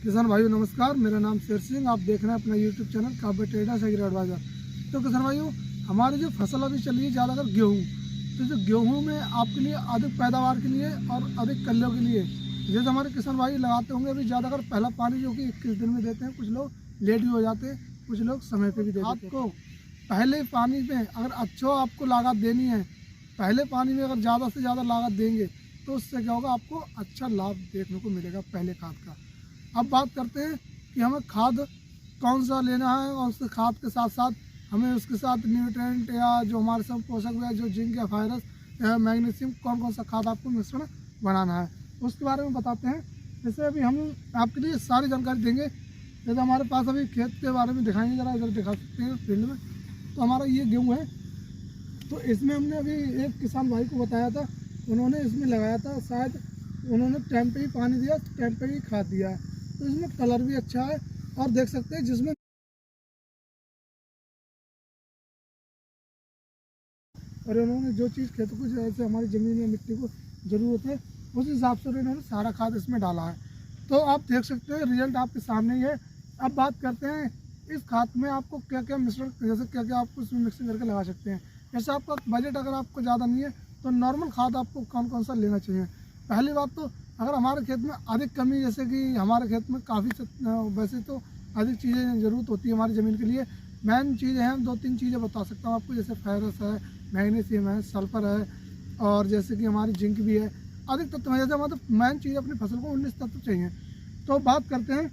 किसान भाइयों नमस्कार, मेरा नाम शेर सिंह। आप देख रहे हैं अपना यूट्यूब चैनल काबे ट्रेडर्स एग्री एडवाइजर। तो किसान भाइयों, हमारी जो फसल अभी चल रही है ज़्यादातर गेहूँ, तो जो गेहूँ में आपके लिए अधिक पैदावार के लिए और अधिक कल्लों के लिए जैसे हमारे किसान भाई लगाते होंगे अभी ज़्यादातर पहला पानी जो कि 21 दिन में देते हैं। कुछ लोग लेट भी हो जाते हैं, कुछ लोग समय पे भी देते हैं। आपको पहले पानी में अगर अच्छा आपको लागत देनी है, पहले पानी में अगर ज़्यादा से ज़्यादा लागत देंगे तो उससे क्या होगा, आपको अच्छा लाभ देखने को मिलेगा पहले खाद का। अब बात करते हैं कि हमें खाद कौन सा लेना है और उस खाद के साथ साथ हमें उसके साथ न्यूट्रेंट या जो हमारे सब पोषक या जो जिंक या फायरस या मैग्नीशियम कौन कौन सा खाद आपको मिश्रण बनाना है उसके बारे में बताते हैं। जैसे अभी हम आपके लिए सारी जानकारी देंगे। जैसे हमारे पास अभी खेत के बारे में दिखाएंगे, ज़रा इधर दिखा सकते हैं फील्ड में। तो हमारा ये गेहूँ है, तो इसमें हमने अभी एक किसान भाई को बताया था, उन्होंने इसमें लगाया था। शायद उन्होंने टाइम पे ही पानी दिया, टाइम पे ही खाद दिया है, तो इसमें कलर भी अच्छा है। और देख सकते हैं जिसमें और उन्होंने जो चीज़ खेतों को जैसे हमारी ज़मीन में मिट्टी को ज़रूरत है उस हिसाब से उन्होंने सारा खाद इसमें डाला है। तो आप देख सकते हैं रिजल्ट आपके सामने ही है। अब बात करते हैं इस खाद में आपको क्या क्या मिश्रण, जैसे क्या क्या आपको इसमें मिक्सिंग करके लगा सकते हैं। जैसे आपका बजट अगर आपको ज़्यादा नहीं है तो नॉर्मल खाद आपको कौन कौन सा लेना चाहिए। पहली बात तो अगर हमारे खेत में अधिक कमी, जैसे कि हमारे खेत में काफ़ी वैसे तो अधिक चीज़ें ज़रूरत होती है हमारी ज़मीन के लिए। मेन चीज़ें हैं, 2-3 चीज़ें बता सकता हूँ आपको, जैसे फेरस है, मैग्नीशियम है, सल्फर है और जैसे कि हमारी जिंक भी है। अधिक तत्व है, जैसे मतलब मेन चीज़ अपनी फसल को 19 तत्व चाहिए। तो बात करते हैं,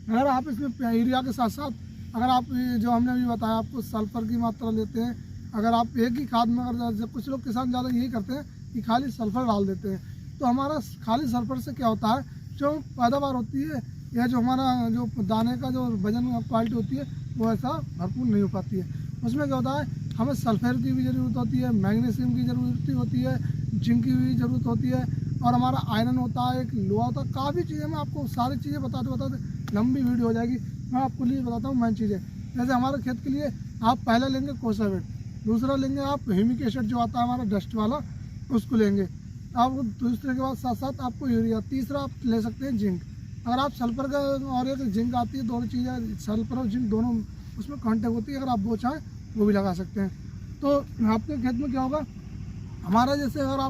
अगर आप इसमें यूरिया के साथ साथ अगर आप जो हमने अभी बताया आपको सल्फर की मात्रा लेते हैं, अगर आप एक ही खाद में अगर कुछ लोग किसान ज़्यादा यही करते हैं कि खाली सल्फर डाल देते हैं, तो हमारा खाली सल्फर से क्या होता है, जो पैदावार होती है या जो हमारा जो दाने का जो वजन क्वालिटी होती है वो ऐसा भरपूर नहीं हो पाती है। उसमें क्या होता है, हमें सल्फर की भी ज़रूरत होती है, मैग्नीशियम की ज़रूरत होती है, जिंक की भी ज़रूरत होती है और हमारा आयरन होता है, एक लोहा होता है। काफ़ी चीज़ें मैं आपको सारी चीज़ें बताते लंबी वीडियो हो जाएगी। मैं आपको लिए बताता हूँ मेन चीज़ें। जैसे हमारे खेत के लिए आप पहला लेंगे कोसावेट, दूसरा लेंगे आप ह्यूमिक एसिड जो आता है हमारा डस्ट वाला, उसको लेंगे आप। दूसरे के बाद साथ साथ आपको यूरिया, तीसरा आप ले सकते हैं जिंक। अगर आप सल्फर का और एक जिंक आती है, दोनों चीज़ें सल्फर और जिंक दोनों उसमें कांटेक्ट होती है, अगर आप वो चाहें वो भी लगा सकते हैं। तो आपके खेत में क्या होगा, हमारा जैसे अगर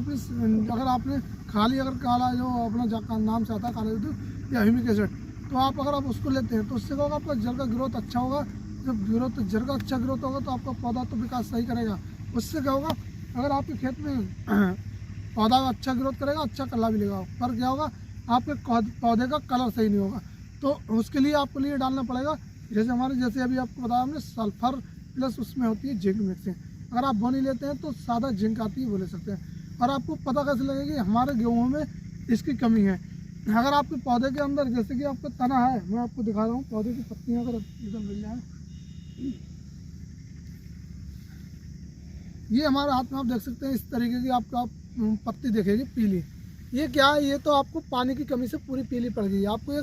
आपने खाली अगर काला जो अपना नाम से आता है काला दूध या ह्यूमिक एसिड, तो अगर आप उसको लेते हैं तो उससे क्या होगा, आपका जड़ का ग्रोथ अच्छा होगा। जब जड़ का अच्छा ग्रोथ होगा तो आपका पौधा तो विकास सही करेगा। उससे क्या होगा, अगर आपके खेत में पौधा अच्छा ग्रोथ करेगा, अच्छा कलर भी लेगा, पर क्या होगा, आपके पौधे का कलर सही नहीं होगा। तो उसके लिए आपको लिए डालना पड़ेगा, जैसे अभी आपको बताया हमने सल्फर प्लस उसमें होती है जिंक मिक्सिंग। अगर आप वो नहीं लेते हैं तो सादा जिंक आती है, वो ले सकते हैं। और आपको पता कैसे लगेगा कि हमारे गेहूँ में इसकी कमी है, अगर आपके पौधे के अंदर जैसे कि आपका तना है, मैं आपको दिखा रहा हूँ पौधे की पत्तियाँ अगर इधर मिल जाए, ये हमारे हाथ में आप देख सकते हैं इस तरीके की आपका पत्ती दिखेगी पीली। ये क्या है, ये तो आपको पानी की कमी से पूरी पीली पड़ गई है। आपको ये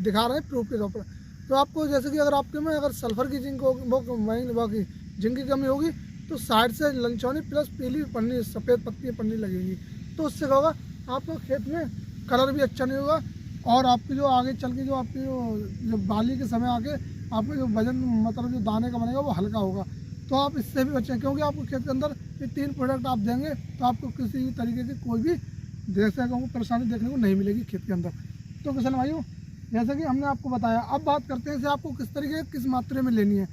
दिखा रहे हैं प्रूफ के तौर पर। तो आपको जैसे कि अगर आपके में अगर सल्फर की जिंक होगी, जिंक की कमी होगी, तो साइड से लंचौनी प्लस पीली पन्नी, सफ़ेद पत्ती पन्नी लगेगी। तो उससे क्या होगा, आपको खेत में कलर भी अच्छा नहीं होगा और आपकी जो आगे चल के जो आपकी जो बाली के समय आके आपका जो वजन मतलब जो दाने का बनेगा वो हल्का होगा। तो आप इससे भी बचें, क्योंकि आपको खेत के अंदर ये 3 प्रोडक्ट आप देंगे तो आपको किसी भी तरीके की कोई भी जैसे कहूँ परेशानी देखने को नहीं मिलेगी खेत के अंदर। तो किसान भाइयों, जैसे कि हमने आपको बताया, अब बात करते हैं इसे आपको किस तरीके किस मात्रा में लेनी है।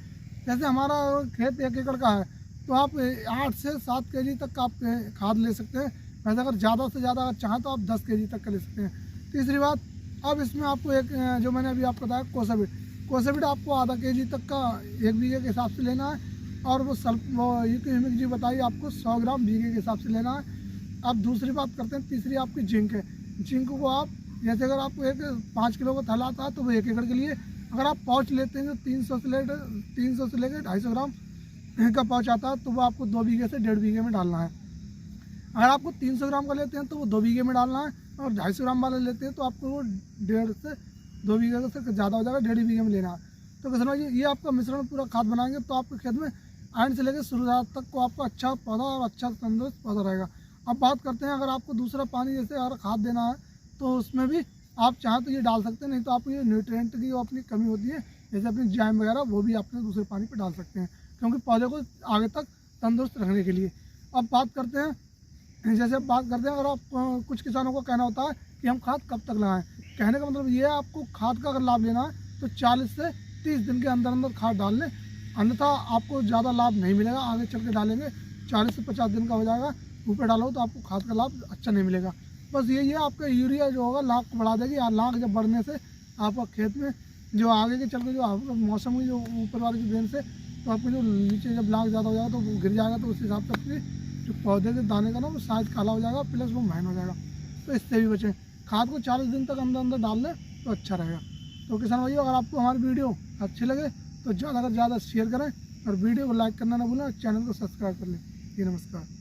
जैसे हमारा खेत 1 एकड़ का है तो आप 8 से 7 केजी तक का आप खाद ले सकते हैं। वैसे अगर ज़्यादा से ज़्यादा अगर चाहें तो आप 10 केजी तक का ले सकते हैं। तीसरी बात, अब इसमें आपको एक जो मैंने अभी आपको बताया कोसाबिट आपको आधा केजी तक का 1 बीघे के हिसाब से लेना है। और वो ह्यूमिक जी बताइए आपको 100 ग्राम बीघे के हिसाब से लेना है। अब दूसरी बात करते हैं, तीसरी आपकी जिंक है। जिंक को आप जैसे अगर आपको 5 किलो का थैला आता है तो वो 1 एकड़ के लिए अगर आप पाउच लेते हैं तो 300 से लेकर 250 ग्राम का पाउच आता है, तो वो आपको 2 बीघे से 1.5 बीघे में डालना है। अगर आपको 300 ग्राम का लेते हैं तो वो 2 बीघे में डालना है, और 250 ग्राम वाला लेते हैं तो आपको वो 1.5 से 2 बीघे से ज़्यादा हो जाएगा, 1.5 बीघे में लेना है। तो किसान भाई, ये आपका मिश्रण पूरा खाद बनाएंगे तो आपके खेत में एंड से लेकर शुरुआत तक को आपका अच्छा पौधा और अच्छा तंदुरुस्त पौधा रहेगा। अब बात करते हैं, अगर आपको दूसरा पानी जैसे अगर खाद देना है तो उसमें भी आप चाहें तो ये डाल सकते हैं, नहीं तो आप ये न्यूट्रिएंट की जो अपनी कमी होती है जैसे अपनी जैम वगैरह वो भी अपने दूसरे पानी पे डाल सकते हैं, क्योंकि पौधे को आगे तक तंदुरुस्त रखने के लिए। अब बात करते हैं, जैसे अब बात करते हैं, अगर आप कुछ किसानों को कहना होता है कि हम खाद कब तक लगाएं, कहने का मतलब ये है आपको खाद का अगर लाभ लेना है तो 40 से 30 दिन के अंदर अंदर खाद डाल लें, अन्यथा आपको ज़्यादा लाभ नहीं मिलेगा। आगे चल के डालेंगे 40 से 50 दिन का हो जाएगा, ऊपर डालो तो आपको खाद का लाभ अच्छा नहीं मिलेगा। बस यही है, आपका यूरिया जो होगा लाख को बढ़ा देगी, और लाख जब बढ़ने से आपका खेत में जो आगे के चल के जो आपका मौसम की जो ऊपर वाले की देन से तो आपको जो नीचे जब लाख ज़्यादा हो जाएगा तो वो गिर जाएगा, तो उस हिसाब से अपने जो पौधे के दाने का ना वो साइज काला हो जाएगा, प्लस वो महंगा हो जाएगा। तो इससे भी बचें, खाद को 40 दिन तक अंदर अंदर डाल दें तो अच्छा रहेगा। तो किसान भाइयों, अगर आपको हमारी वीडियो अच्छी लगे तो ज़्यादा से ज़्यादा शेयर करें और वीडियो को लाइक करना ना भूलें और चैनल को सब्सक्राइब कर लें। जी नमस्कार।